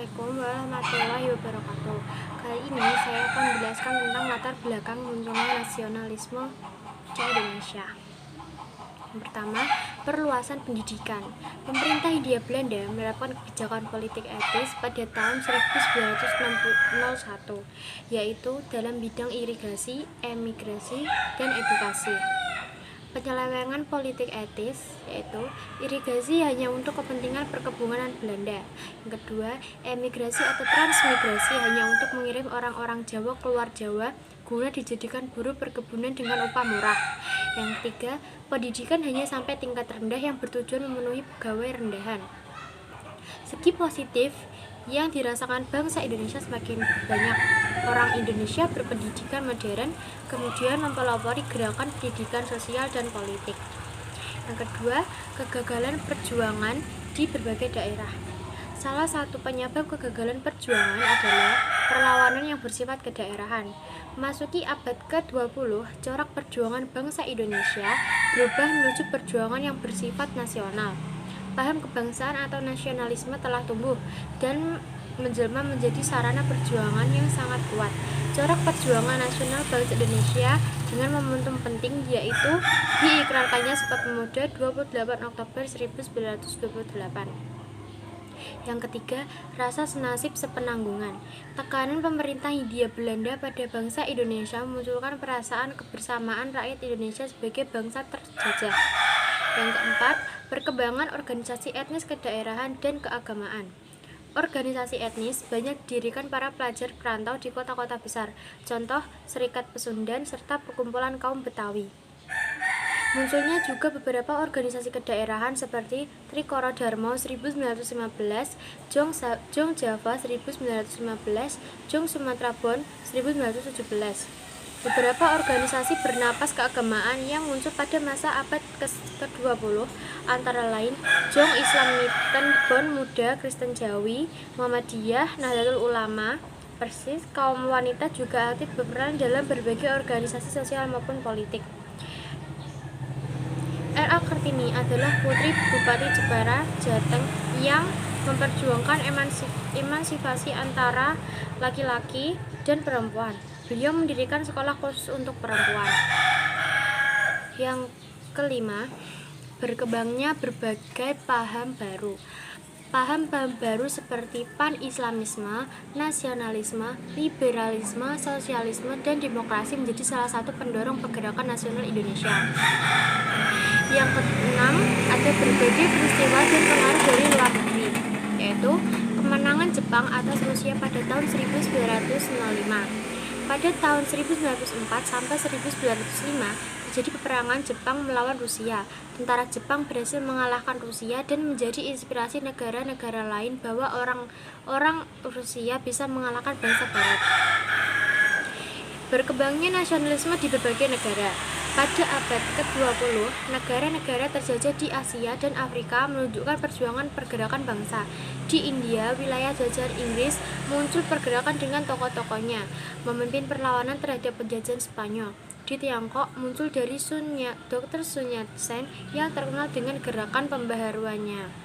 Assalamualaikum warahmatullahi wabarakatuh. Kali ini saya akan menjelaskan tentang latar belakang munculnya nasionalisme di Indonesia. Yang pertama, perluasan pendidikan. Pemerintah Hindia Belanda menerapkan kebijakan politik etis pada tahun 1901, yaitu dalam bidang irigasi, emigrasi, dan edukasi. Penyelewengan politik etis, yaitu irigasi hanya untuk kepentingan perkebunan Belanda. Yang kedua, emigrasi atau transmigrasi hanya untuk mengirim orang-orang Jawa keluar Jawa guna dijadikan buruh perkebunan dengan upah murah. Yang ketiga, pendidikan hanya sampai tingkat rendah yang bertujuan memenuhi pegawai rendahan. Segi positif yang dirasakan bangsa Indonesia semakin banyak orang Indonesia berpendidikan modern, kemudian mempelopori gerakan pendidikan sosial dan politik. Yang kedua, kegagalan perjuangan di berbagai daerah. Salah satu penyebab kegagalan perjuangan adalah perlawanan yang bersifat kedaerahan. Memasuki abad ke-20, corak perjuangan bangsa Indonesia berubah menuju perjuangan yang bersifat nasional. Paham kebangsaan atau nasionalisme telah tumbuh dan menjelma menjadi sarana perjuangan yang sangat kuat. Corak perjuangan nasional bangsa Indonesia dengan momentum penting yaitu diikrarkannya Sumpah Pemuda 28 Oktober 1928. Yang ketiga, rasa senasib sepenanggungan. Tekanan pemerintah Hindia Belanda pada bangsa Indonesia memunculkan perasaan kebersamaan rakyat Indonesia sebagai bangsa terjajah. Yang keempat, perkembangan organisasi etnis kedaerahan dan keagamaan. Organisasi etnis banyak didirikan para pelajar perantau di kota-kota besar, contoh Serikat Pesundan serta perkumpulan kaum Betawi. Munculnya juga beberapa organisasi kedaerahan seperti Trikoro Darmo 1915, Jong Java 1915, Jong Sumatera Bon 1917. Beberapa organisasi bernapas keagamaan yang muncul pada masa abad ke-20 antara lain Jong Islam Mitten Bon Muda Kristen Jawi, Muhammadiyah, Nahdlatul Ulama, Persis. Kaum wanita juga aktif berperan dalam berbagai organisasi sosial maupun politik. R.A. Kartini adalah putri Bupati Jepara, Jateng yang memperjuangkan emansipasi antara laki-laki dan perempuan. Beliau mendirikan sekolah khusus untuk perempuan. Yang kelima, berkembangnya berbagai paham baru. Paham-paham baru seperti pan-islamisme, nasionalisme, liberalisme, sosialisme, dan demokrasi menjadi salah satu pendorong pergerakan nasional Indonesia. Yang keenam, ada berbagai peristiwa dan pengaruh dari luar negeri, yaitu kemenangan Jepang atas Rusia pada tahun 1905. Pada tahun 1904 sampai 1905 terjadi peperangan Jepang melawan Rusia. Tentara Jepang berhasil mengalahkan Rusia dan menjadi inspirasi negara-negara lain bahwa orang Rusia bisa mengalahkan bangsa Barat. Berkembangnya nasionalisme di berbagai negara. Pada abad ke-20, negara-negara terjajah di Asia dan Afrika menunjukkan perjuangan pergerakan bangsa. Di India, wilayah jajahan Inggris, muncul pergerakan dengan tokoh-tokohnya, memimpin perlawanan terhadap penjajahan Spanyol. Di Tiongkok, muncul dari Dr. Sun Yat-sen yang terkenal dengan gerakan pembaharuannya.